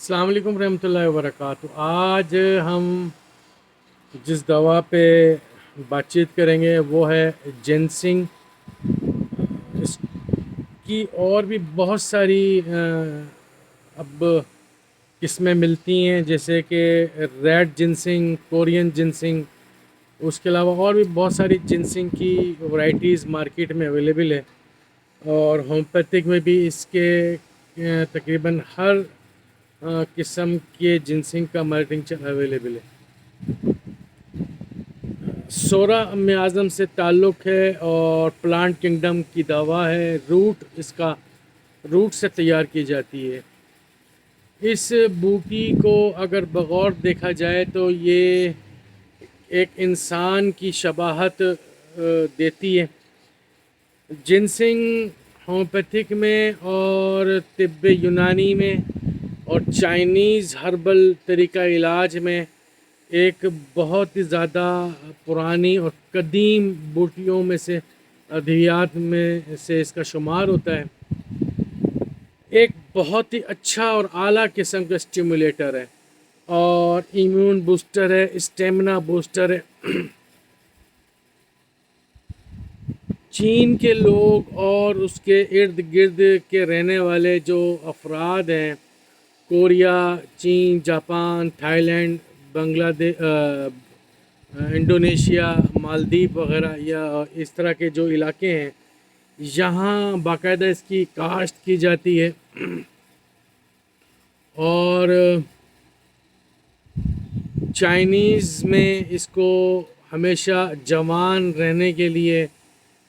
अस्सलाम वालेकुम रहमतुल्लाहि वबरकातुहू। आज हम जिस दवा पे बातचीत करेंगे वो है जिनसिंग। इसकी और भी बहुत सारी अब किस्में मिलती हैं, जैसे कि रेड जिनसिंग, कोरियन जिनसिंग। उसके अलावा और भी बहुत सारी जिनसिंग की वैरायटीज़ मार्केट में अवेलेबल है, और होम्योपैथिक में भी इसके तकरीबन हर किस्म के जिनसिंग का मल्टिंचर अवेलेबल है। सोरा अम्म आज़म से ताल्लुक़ है और प्लांट किंगडम की दवा है। रूट से तैयार की जाती है। इस बूटी को अगर बगौर देखा जाए तो ये एक इंसान की शबाहत देती है। जिनसिंग होम्योपैथिक में और तिब्ब यूनानी में और चाइनीज़ हर्बल तरीका इलाज में एक बहुत ही ज़्यादा पुरानी और कदीम बूटियों में से, अद्वियात में से इसका शुमार होता है। एक बहुत ही अच्छा और आला किस्म का स्टिमुलेटर है और इम्यून बूस्टर है, स्टेमिना बूस्टर है। चीन के लोग और उसके इर्द गिर्द के रहने वाले जो अफराद हैं, कोरिया, चीन, Japan, Thailand, Bangladesh, Indonesia, Maldives वगैरह, या इस तरह के जो इलाके हैं, यहाँ बाकायदा इसकी काश्त की जाती है। और चाइनीज़ में इसको हमेशा जवान रहने के लिए,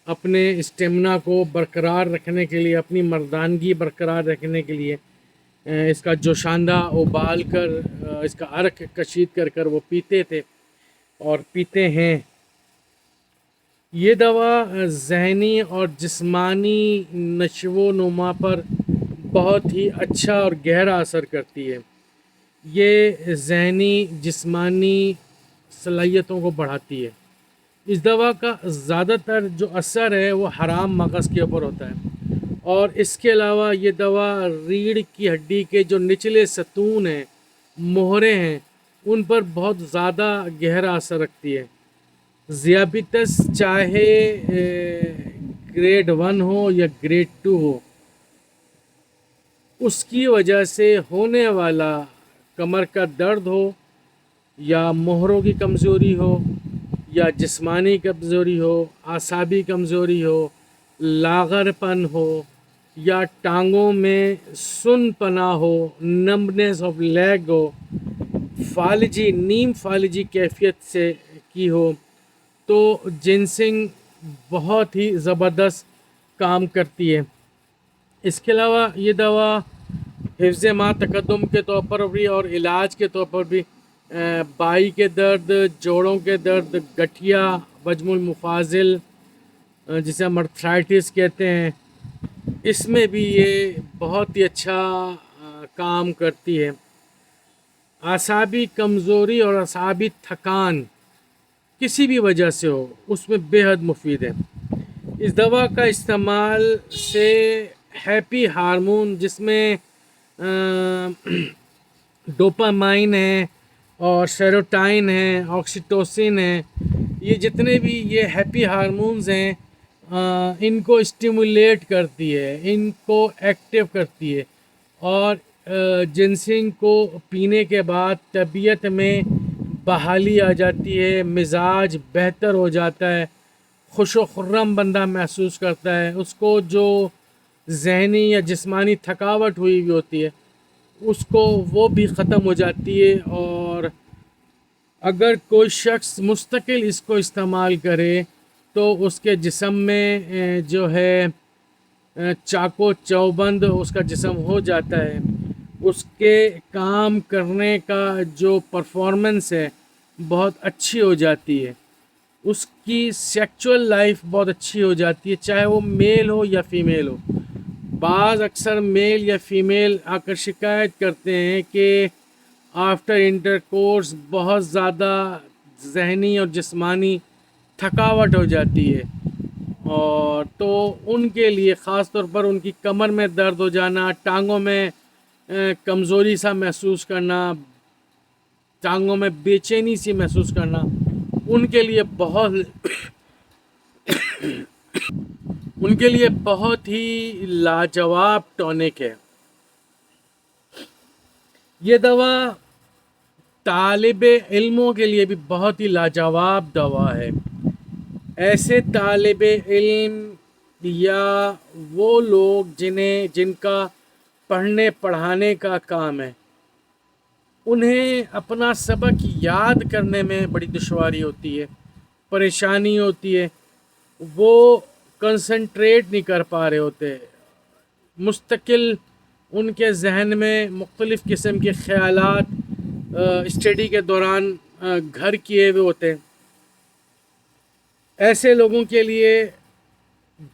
अपने स्टेमिना को बरकरार रखने के लिए, अपनी मर्दानगी बरकरार रखने के लिए इसका जोशांदा उबाल कर, इसका अर्क कशीद कर कर वो पीते थे और पीते हैं। ये दवा ज़हनी और जिस्मानी नशो नुमा पर बहुत ही अच्छा और गहरा असर करती है। ये ज़हनी जिस्मानी सलाहियतों को बढ़ाती है। इस दवा का ज़्यादातर जो असर है वो हराम मगज़ के ऊपर होता है, और इसके अलावा ये दवा रीढ़ की हड्डी के जो निचले सतून हैं, मोहरे हैं, उन पर बहुत ज़्यादा गहरा असर रखती है। ज़ियाबितस चाहे ग्रेड 1 हो या ग्रेड 2 हो, उसकी वजह से होने वाला कमर का दर्द हो, या मोहरों की कमज़ोरी हो, या जिस्मानी कमज़ोरी हो, आसाबी कमज़ोरी हो, लागरपन हो, या टांगों में सुनपना हो, नम्बनेस ऑफ लेग हो, फालजी, नीम फालजी कैफियत से की हो, तो जिनसिंग बहुत ही ज़बरदस्त काम करती है। इसके अलावा ये दवा हिफ्ज़ मा तकद्दुम के तौर पर भी और इलाज के तौर पर भी बाई के दर्द, जोड़ों के दर्द, गठिया, बजमुल मुफाजिल, जिसे हम अर्थराइटिस कहते हैं, इसमें भी ये बहुत ही अच्छा काम करती है। आसाबी कमज़ोरी और आसाबी थकान किसी भी वजह से हो, उसमें बेहद मुफीद है। इस दवा का इस्तेमाल से हैप्पी हार्मोन, जिसमें डोपामाइन है और सेरोटाइन है, ऑक्सीटोसिन है, ये जितने भी ये हैप्पी हार्मोन्स हैं, इनको स्टिमुलेट करती है, इनको एक्टिव करती है, और जिनसिंग को पीने के बाद तबीयत में बहाली आ जाती है, मिजाज बेहतर हो जाता है, खुशो खुर्रम बंदा महसूस करता है। उसको जो ज़हनी या जिस्मानी थकावट हुई हुई होती है, उसको वो भी ख़त्म हो जाती है। और अगर कोई शख्स मुस्तकिल इसको इस्तेमाल करे तो उसके जिस्म में जो है चाको चौबंद उसका जिस्म हो जाता है। उसके काम करने का जो परफॉर्मेंस है बहुत अच्छी हो जाती है। उसकी सेक्सुअल लाइफ बहुत अच्छी हो जाती है, चाहे वो मेल हो या फीमेल हो। बाज़ अक्सर मेल या फीमेल आकर शिकायत करते हैं कि आफ्टर इंटरकोर्स बहुत ज़्यादा ज़हनी और जिस्मानी थकावट हो जाती है, और तो उनके लिए ख़ास तौर पर उनकी कमर में दर्द हो जाना, टांगों में कमज़ोरी सा महसूस करना, टांगों में बेचैनी सी महसूस करना, उनके लिए बहुत ही लाजवाब टॉनिक है। ये दवा तालिब इल्मों के लिए भी बहुत ही लाजवाब दवा है। ऐसे तालिब इल्म या वो लोग जिनका पढ़ने पढ़ाने का काम है, उन्हें अपना सबक याद करने में बड़ी दुश्वारी होती है, परेशानी होती है, वो कंसंट्रेट नहीं कर पा रहे होते, मुस्तकिल उनके जहन में मुख्तलिफ़ किस्म के ख़यालात स्टडी के दौरान घर किए हुए होते हैं। ऐसे लोगों के लिए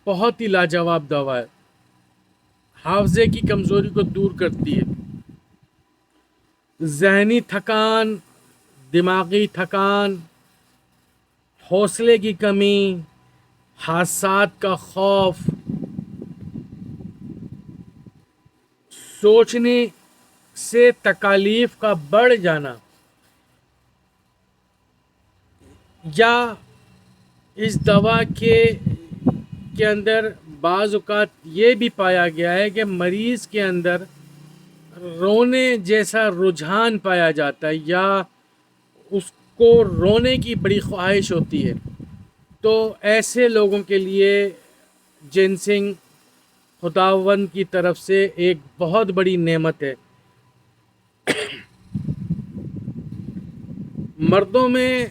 बहुत ही लाजवाब दवा है। हाफ़ज़े की कमज़ोरी को दूर करती है, ज़हनी थकान, दिमागी थकान, हौसले की कमी, हादसात का खौफ, सोचने से तकालीफ का बढ़ जाना, या इस दवा के अंदर बाज़ औक़ात ये भी पाया गया है कि मरीज़ के अंदर रोने जैसा रुझान पाया जाता है या उसको रोने की बड़ी ख्वाहिश होती है। तो ऐसे लोगों के लिए जिनसिंग खुदावंद की तरफ से एक बहुत बड़ी नेमत है। मर्दों में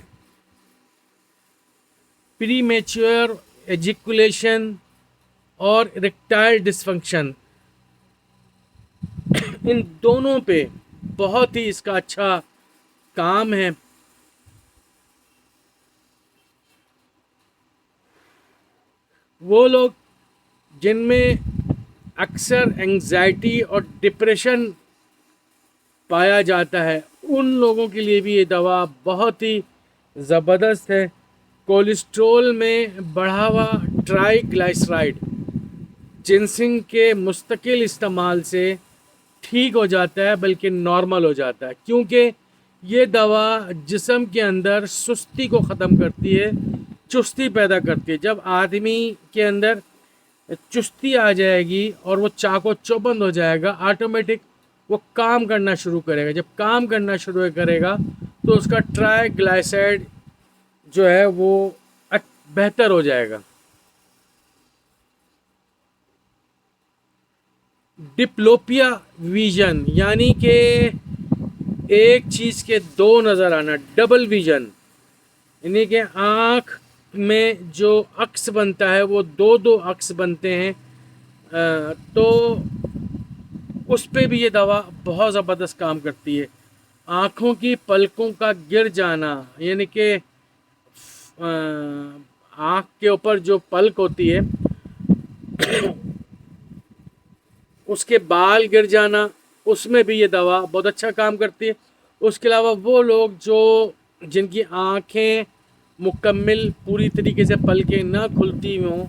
प्रीमेच्योर एजिकुलेशन और इरेक्टाइल डिसफंक्शन, इन दोनों पे बहुत ही इसका अच्छा काम है। वो लोग जिनमें अक्सर एंजाइटी और डिप्रेशन पाया जाता है, उन लोगों के लिए भी ये दवा बहुत ही ज़बरदस्त है। कोलेस्ट्रॉल में बढ़ा हुआ ट्राइग्लिसराइड जिनसिंग के मुस्तकिल इस्तेमाल से ठीक हो जाता है, बल्कि नॉर्मल हो जाता है, क्योंकि ये दवा जिस्म के अंदर सुस्ती को ख़त्म करती है, चुस्ती पैदा करती है। जब आदमी के अंदर चुस्ती आ जाएगी और वो चाको चौबंद हो जाएगा, ऑटोमेटिक वो काम करना शुरू करेगा। जब काम करना शुरू करेगा तो उसका ट्राइग्लिसराइड जो है वो बेहतर हो जाएगा। डिप्लोपिया विजन यानी कि एक चीज़ के दो नज़र आना, डबल विजन, यानी कि आँख में जो अक्स बनता है वो दो दो अक्स बनते हैं, तो उस पे भी ये दवा बहुत ज़बरदस्त काम करती है। आँखों की पलकों का गिर जाना, यानी कि आँख के ऊपर जो पलक होती है उसके बाल गिर जाना, उसमें भी ये दवा बहुत अच्छा काम करती है। उसके अलावा वो लोग जिनकी आँखें मुकम्मल पूरी तरीके से पलकें ना खुलती हों,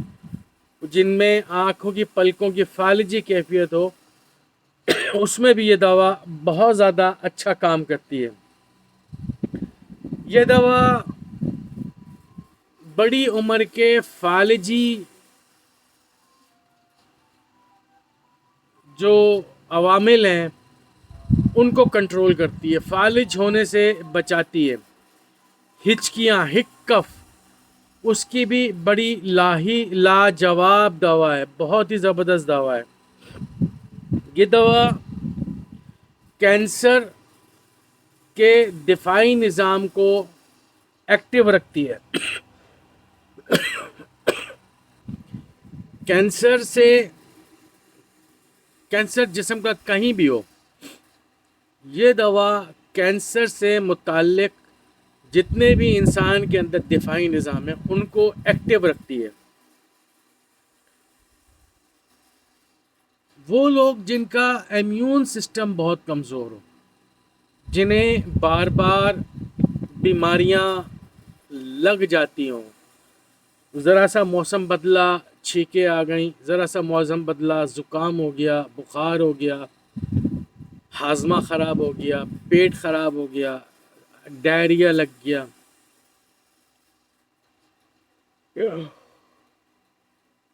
जिनमें आँखों की पलकों की फालजी कैफियत हो, उसमें भी ये दवा बहुत ज़्यादा अच्छा काम करती है। ये दवा बड़ी उम्र के फालजी जो अवामिल हैं उनको कंट्रोल करती है, फालिज होने से बचाती है। हिचकियाँ, हिक्कफ, उसकी भी बड़ी लाजवाब दवा है, बहुत ही ज़बरदस्त दवा है। ये दवा कैंसर के दिफाई निज़ाम को एक्टिव रखती है। कैंसर जिस्म का कहीं भी हो, ये दवा कैंसर से मुताल्लिक जितने भी इंसान के अंदर दिफाई निज़ाम है उनको एक्टिव रखती है। वो लोग जिनका इम्यून सिस्टम बहुत कमज़ोर हो, जिन्हें बार बार बीमारियां लग जाती हों, ज़रा सा मौसम बदला छींकें आ गई, ज़रा सा मौसम बदला ज़ुकाम हो गया, बुखार हो गया, ہاضمہ خراب ہو گیا، پیٹ خراب ہو گیا، ڈائریا لگ گیا،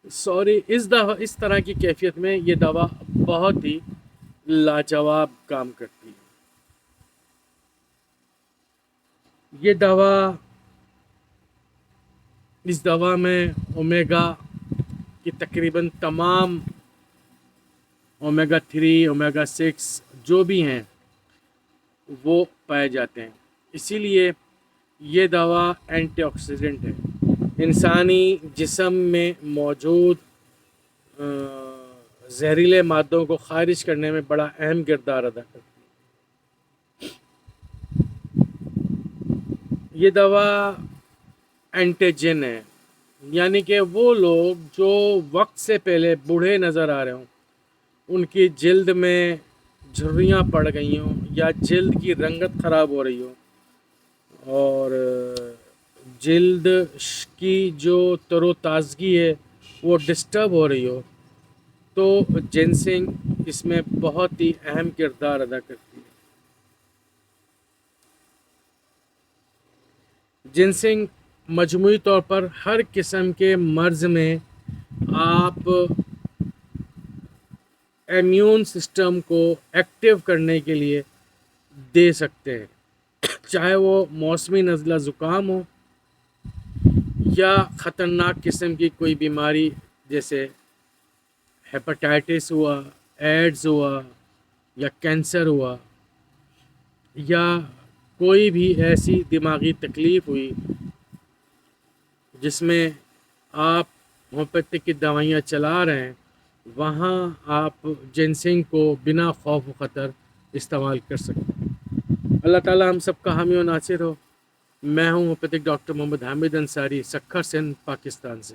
سوری، اس طرح کی کیفیت میں یہ دوا بہت ہی لاجواب کام کرتی ہے۔ اس دوا میں اومیگا کی تقریباً تمام اومیگا 3 اومیگا 6 جو بھی ہیں وہ پائے جاتے ہیں، اسی لیے یہ دوا اینٹی آکسیڈنٹ ہے، انسانی جسم میں موجود زہریلے مادوں کو خارج کرنے میں بڑا اہم کردار ادا کرتی ہے۔ یہ دوا اینٹیجن ہے، یعنی کہ وہ لوگ جو وقت سے پہلے بوڑھے نظر آ رہے ہوں، ان کی جلد میں جھریاں پڑ گئی ہوں یا جلد کی رنگت خراب ہو رہی ہو اور جلد کی جو تر و تازگی ہے وہ ڈسٹرب ہو رہی ہو، تو جنسنگ اس میں بہت ہی اہم کردار ادا کرتی ہے۔ جنسنگ مجموعی طور پر ہر قسم کے مرض میں آپ ایمیون سسٹم کو ایکٹیو کرنے کے لیے دے سکتے ہیں، چاہے وہ موسمی نزلہ زکام ہو یا خطرناک قسم کی کوئی بیماری جیسے ہیپاٹائٹس ہوا، ایڈز ہوا یا کینسر ہوا، یا کوئی بھی ایسی دماغی تکلیف ہوئی جس میں آپ ہومیوپیتھک کی دوائیاں چلا رہے ہیں، وہاں آپ جنسنگ کو بنا خوف و خطر استعمال کر سکتے ہیں۔ اللہ تعالیٰ ہم سب کا حامی و ناصر ہو۔ میں ہوں ہومیوپیتھک ڈاکٹر محمد حامد انصاری، سکھر سندھ، پاکستان سے۔